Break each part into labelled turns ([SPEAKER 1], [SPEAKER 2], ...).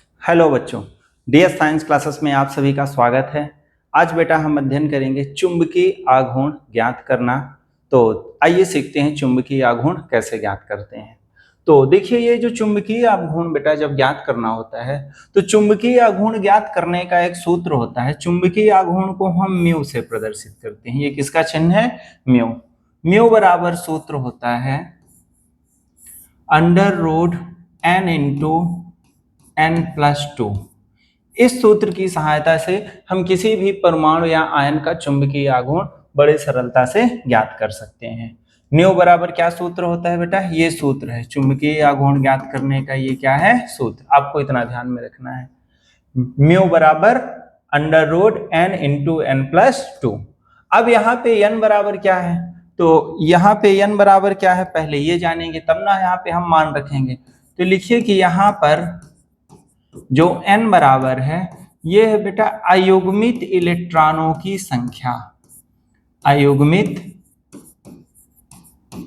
[SPEAKER 1] Hello बच्चों, DS science classes में आप सभी का स्वागत है। आज बेटा हम अध्ययन करेंगे चुंबकीय आघूर्ण ज्ञात करना। तो आइए सीखते हैं चुंबकीय आघूर्ण कैसे ज्ञात करते हैं। तो देखिए, ये जो चुंबकीय आघूर्ण बेटा जब ज्ञात करना होता है तो चुंबकीय आघूर्ण ज्ञात करने का एक सूत्र होता है। चुंबकीय आघूर्ण को हम म्यू से प्रदर्शित करते हैं। ये किसका चिन्ह है? म्यू। म्यू बराबर सूत्र होता है √n+2। इस सूत्र की सहायता से हम किसी भी परमाणु या आयन का चुंबकीय आघूर्ण बड़े सरलता से ज्ञात कर सकते हैं। न्यू बराबर क्या सूत्र होता है बेटा? ये सूत्र है चुंबकीय आघूर्ण ज्ञात करने का। ये क्या है? सूत्र। आपको इतना ध्यान में रखना है। म्यू बराबर √n×n+2। अब यहाँ पे n बराबर क्या है? तो यहाँ पे n बराबर क्या है पहले ये जानेंगे, तब ना यहाँ पे हम मान रखेंगे। तो लिखिए कि यहाँ पर जो n बराबर है ये है बेटा अयुग्मित इलेक्ट्रॉनों की संख्या। अयुग्मित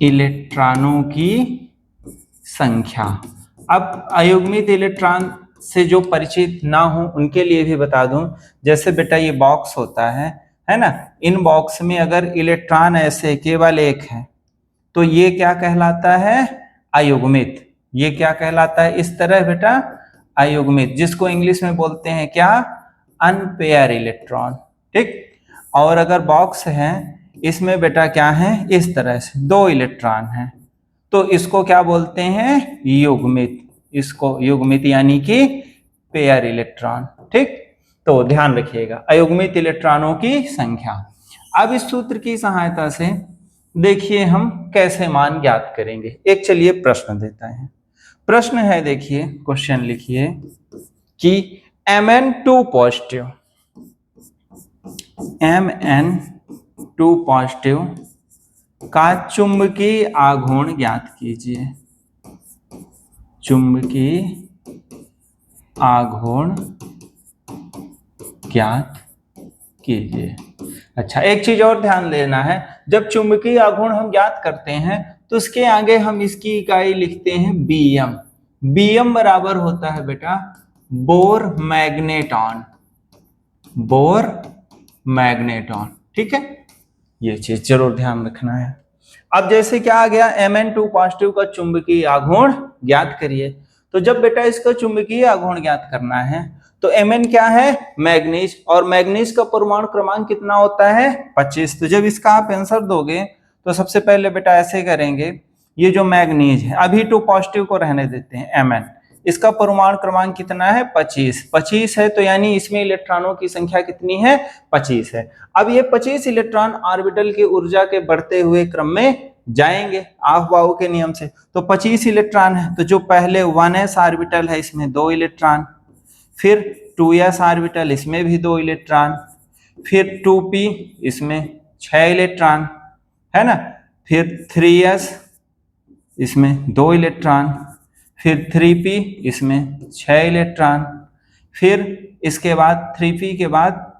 [SPEAKER 1] इलेक्ट्रॉनों की संख्या। अब अयुग्मित इलेक्ट्रॉन से जो परिचित ना हो उनके लिए भी बता दूं, जैसे बेटा ये बॉक्स होता है ना, इन बॉक्स में अगर इलेक्ट्रॉन ऐसे केवल एक है तो ये क्या कहलाता है? अयुग्मित। ये क्या कहलाता है? इस तरह बेटा अयुग्मित, जिसको इंग्लिश में बोलते हैं क्या? Unpaired electron. ठीक। और अगर बॉक्स है इसमें बेटा क्या है? इस तरह से दो इलेक्ट्रॉन है तो इसको क्या बोलते हैं? युग्मित। इसको युग्मित यानी कि पेयर इलेक्ट्रॉन। ठीक। तो ध्यान रखिएगा, अयुग्मित इलेक्ट्रॉनों की संख्या। अब इस सूत्र की सहायता से देखिए हम कैसे मान ज्ञात करेंगे। एक चलिए प्रश्न देता है। प्रश्न है, देखिए क्वेश्चन लिखिए कि Mn2 पॉजिटिव, Mn2 पॉजिटिव का चुंबकीय आघूर्ण ज्ञात कीजिए। चुंबकीय आघूर्ण ज्ञात कीजिए। अच्छा, एक चीज और ध्यान देना है, जब चुंबकीय आघूर्ण हम ज्ञात करते हैं तो उसके आगे हम इसकी इकाई लिखते हैं Bm। Bm बराबर होता है बेटा बोर मैग्नेटॉन। Bore magneton. ठीक है, ये चीज जरूर ध्यान रखना है। अब जैसे क्या आ गया, Mn2 पॉजिटिव का चुंबकीय आघूर्ण ज्ञात करिए। तो जब बेटा इसका चुंबकीय आघूर्ण ज्ञात करना है तो Mn क्या है? मैग्नीज। और मैग्नीज का परमाणु क्रमांक कितना होता है? 25। तो जब इसका आप आंसर दोगे तो सबसे पहले बेटा ऐसे करेंगे, ये जो मैग्नीज है, अभी 2 पॉजिटिव को रहने देते हैं, Mn, इसका परमाणु क्रमांक कितना है? 25। 25 है तो यानी इसमें इलेक्ट्रॉनों की संख्या कितनी है? 25 है। अब ये 25 इलेक्ट्रॉन ऑर्बिटल की ऊर्जा के बढ़ते हुए क्रम में जाएंगे आफ-बाऊ के नियम से। तो 25 इलेक्ट्रॉन है तो जो पहले 1s ऑर्बिटल है इसमें 2 इलेक्ट्रॉन, फिर 2s ऑर्बिटल इसमें भी 2 इलेक्ट्रॉन, फिर 2p इसमें 6 इलेक्ट्रॉन, है ना, फिर 3s इसमें 2 इलेक्ट्रॉन, फिर 3p इसमें 6 इलेक्ट्रॉन, फिर इसके बाद 3p के बाद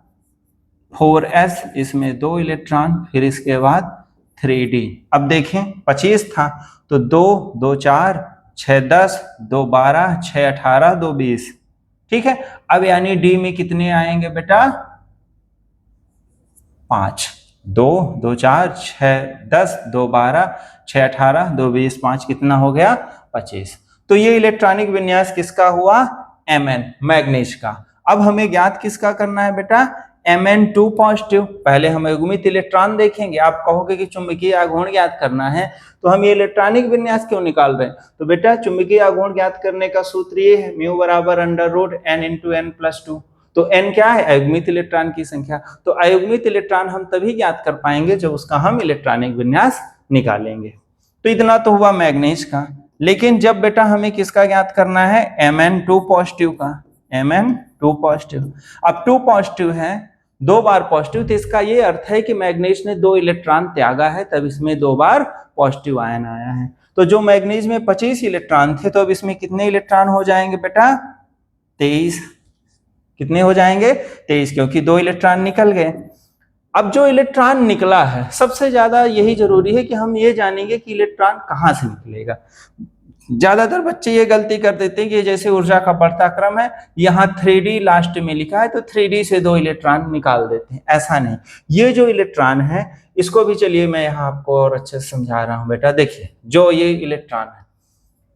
[SPEAKER 1] 4s इसमें 2 इलेक्ट्रॉन, फिर इसके बाद 3d। अब देखें 25 था तो 2 2 4 6 10 2 12 6 18 2 20। ठीक है, अब यानी d में कितने आएंगे बेटा? 5। 2 2 4 6 10 2 12 6 18 2 20 5 कितना हो गया? 25। तो ये इलेक्ट्रॉनिक विन्यास किसका हुआ? Mn, मैग्नीज का। अब हमें ज्ञात किसका करना है बेटा? Mn2 positive. पहले हम युग्मित इलेक्ट्रॉन देखेंगे। आप कहोगे कि चुंबकीय आघूर्ण ज्ञात करना है तो हम ये इलेक्ट्रॉनिक विन्यास क्यों निकाल रहे हैं? तो बेटा चुंबकीय आघूर्ण ज्ञात करने का सूत्र ये है, म्यू बराबर √n×n+2। तो n क्या है? अयुग्मित इलेक्ट्रॉन की संख्या। तो अयुग्मित इलेक्ट्रॉन हम तभी ज्ञात कर पाएंगे जब उसका हम इलेक्ट्रॉनिक विन्यास निकालेंगे। तो इतना तो हुआ मैग्नीज का। लेकिन जब बेटा हमें किसका ज्ञात करना है? Mn2 पॉजिटिव का। Mn2 positive. अब 2 पॉजिटिव है, 2 बार पॉजिटिव, तो इसका ये अर्थ है कि मैग्नीज ने 2 इलेक्ट्रॉन त्यागा है, तब इसमें 2 बार पॉजिटिव आयन आया है। तो जो मैग्नीज में 25 इलेक्ट्रॉन थे तो अब इसमें कितने इलेक्ट्रॉन हो जाएंगे बेटा? 23। कितने हो जाएंगे? 23, क्योंकि 2 इलेक्ट्रॉन निकल गए। अब जो इलेक्ट्रॉन निकला है, सबसे ज्यादा यही जरूरी है कि हम ये जानेंगे कि इलेक्ट्रॉन कहां से निकलेगा। ज्यादातर बच्चे ये गलती कर देते हैं कि जैसे ऊर्जा का बढ़ता क्रम है, यहाँ 3D लास्ट में लिखा है तो 3D से 2 इलेक्ट्रॉन निकाल देते हैं। ऐसा नहीं, ये जो इलेक्ट्रॉन है इसको भी चलिए मैं यहाँ आपको और अच्छे से समझा रहा हूँ बेटा। देखिए जो ये इलेक्ट्रॉन है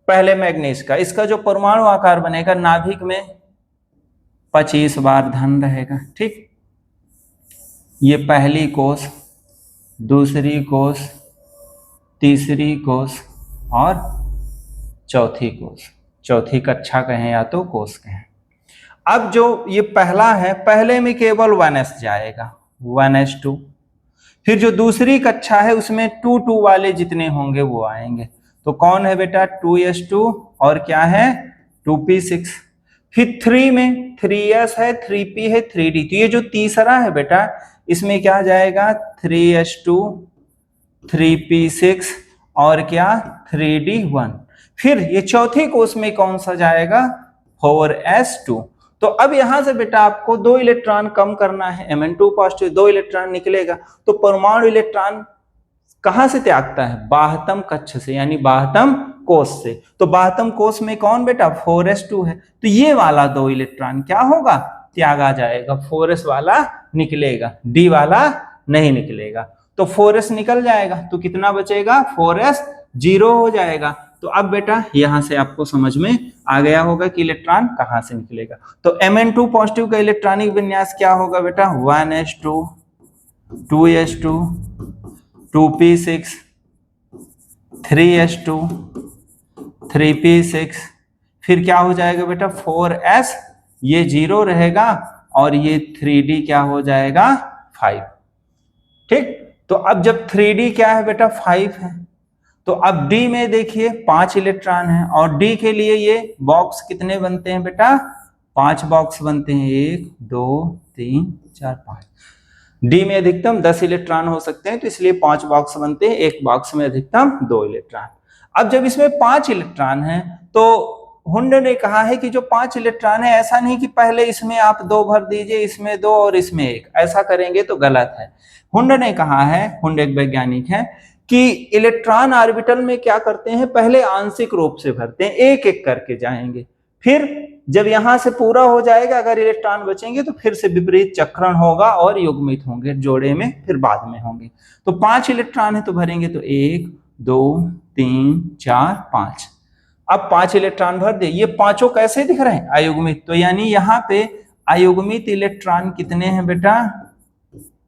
[SPEAKER 1] पहले मैग्नीज का, इसका जो परमाणु आकार बनेगा नाभिक में 25 बार धन रहेगा। ठीक, ये पहली कोष, दूसरी कोष, तीसरी कोष और चौथी कोष, चौथी कक्षा कहें या तो कोष कहें। अब जो ये पहला है, पहले में केवल 1s जाएगा, 1s2। फिर जो दूसरी कक्षा है उसमें 2 वाले जितने होंगे वो आएंगे। तो कौन है बेटा 2s2 और क्या है 2p6। फिर 3 में 3s है, 3p है, 3d। तो ये जो तीसरा है बेटा इसमें क्या जाएगा 3s2, 3p6 और क्या 3d1। फिर ये चौथी कोष में कौन सा जाएगा 4s2। तो अब यहां से बेटा आपको 2 इलेक्ट्रॉन कम करना है, Mn2 पॉजिटिव 2 इलेक्ट्रॉन निकलेगा। तो परमाणु इलेक्ट्रॉन कहां से त्यागता है, बाह्यतम कक्ष से, यानी बाह्यतम कोष से। तो बाह्यतम कोष में कौन बेटा 4s2 है, तो ये वाला 2 इलेक्ट्रॉन क्या होगा त्यागा जाएगा, 4s वाला निकलेगा, d वाला नहीं निकलेगा। तो 4s निकल जाएगा तो कितना बचेगा 4s 0 हो जाएगा। तो अब बेटा यहां से आपको समझ में आ गया होगा कि इलेक्ट्रॉन कहां से निकलेगा। तो Mn2 पॉजिटिव का इलेक्ट्रॉनिक विन्यास क्या होगा बेटा 1s2, 2s2, 2p6, 3s2, 3p6, फिर क्या हो जाएगा बेटा 4s, ये 0 रहेगा और ये 3d क्या हो जाएगा 5। ठीक, तो अब जब 3d क्या है बेटा 5 है, तो अब d में देखिए 5 इलेक्ट्रॉन है और d के लिए ये बॉक्स कितने बनते हैं बेटा 5 बॉक्स बनते हैं, 1 2 3 4 5। d में अधिकतम 10 इलेक्ट्रॉन हो सकते हैं तो इसलिए 5 बॉक्स बनते हैं, एक बॉक्स में अधिकतम 2 इलेक्ट्रॉन। अब जब इसमें 5 इलेक्ट्रॉन है तो हुंड ने कहा है कि जो 5 इलेक्ट्रॉन है ऐसा नहीं कि पहले इसमें आप 2 भर दीजिए, इसमें 2 और इसमें 1, ऐसा करेंगे तो गलत है। हुंड ने कहा है, हुंड एक वैज्ञानिक है, कि इलेक्ट्रॉन ऑर्बिटल में क्या करते हैं पहले आंशिक रूप से भरते हैं, एक एक करके जाएंगे, फिर जब यहां से पूरा हो जाएगा अगर इलेक्ट्रॉन बचेंगे तो फिर से विपरीत चक्रण होगा और युग्मित होंगे जोड़े में, फिर बाद में होंगे। तो 5 इलेक्ट्रॉन है तो भरेंगे तो 1 2 3 4 5। अब 5 इलेक्ट्रॉन भर दे, ये पांचों कैसे दिख रहे हैं अयुग्मित, तो यानी यहाँ पे अयुग्मित इलेक्ट्रॉन कितने हैं बेटा,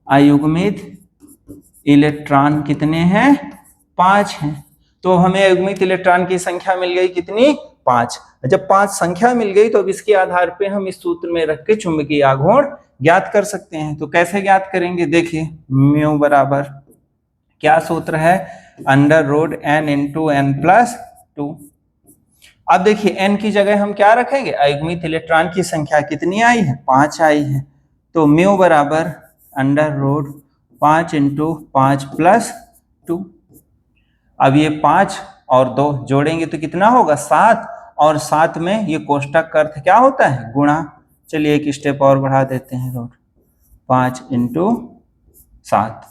[SPEAKER 1] अयुग्मित इलेक्ट्रॉन कितने हैं 5 हैं। तो हमें अयुग्मित इलेक्ट्रॉन की संख्या मिल गई कितनी 5। जब 5 संख्या मिल गई तो अब इसके आधार पे हम इस सूत्र में रख के चुंबकीय आघूर्ण ज्ञात कर सकते हैं। तो कैसे ज्ञात करेंगे, देखिए म्यू बराबर क्या सूत्र है √n × n+2। अब देखिए n की जगह हम क्या रखेंगे, अयुग्मित इलेक्ट्रॉन की संख्या कितनी आई है 5 आई है, तो म्यू बराबर √5 × 5+2। अब ये 5 और 2 जोड़ेंगे तो कितना होगा 7, और 7 में ये कोष्टक का अर्थ क्या होता है गुणा। चलिए एक स्टेप और बढ़ा देते हैं, √5 × 7।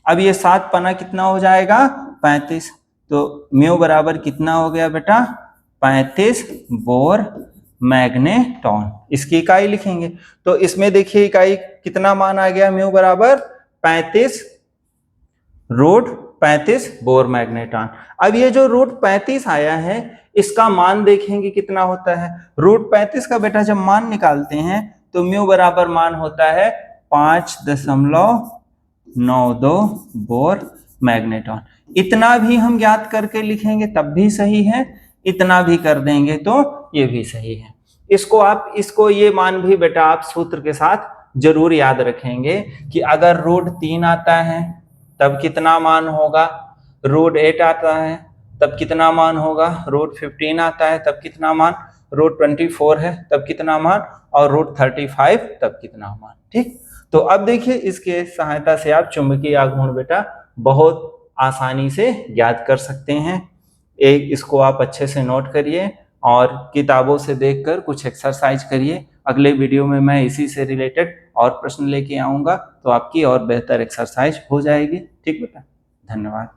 [SPEAKER 1] अब ये 7 पना कितना हो जाएगा 35, तो म्यू बराबर कितना हो गया बेटा 35 बोर मैग्नेटॉन। इसकी इकाई लिखेंगे तो इसमें देखिए इकाई कितना मान आ गया, म्यू बराबर 35 √35 बोर मैग्नेटॉन। अब ये जो √35 आया है इसका मान देखेंगे कितना होता है, √35 का बेटा जब मान निकालते हैं तो म्यू बराबर मान होता है 5.92 बोर मैग्नेटॉन। इतना भी हम ज्ञात करके लिखेंगे तब भी सही है, इतना भी कर देंगे तो ये भी सही है। इसको ये मान भी बेटा आप सूत्र के साथ जरूर याद रखेंगे कि अगर √3 आता है तब कितना मान होगा, √8 आता है तब कितना मान होगा, √15 आता है तब कितना मान, √24 है तब कितना मान, और √35 तब कितना मान। ठीक, तो अब देखिए इसके सहायता से आप चुंबकीय आघूर्ण बेटा बहुत आसानी से ज्ञात कर सकते हैं। एक इसको आप अच्छे से नोट करिए और किताबों से देखकर कुछ एक्सरसाइज करिए। अगले वीडियो में मैं इसी से रिलेटेड और प्रश्न लेके आऊंगा तो आपकी और बेहतर एक्सरसाइज हो जाएगी। ठीक बेटा, धन्यवाद।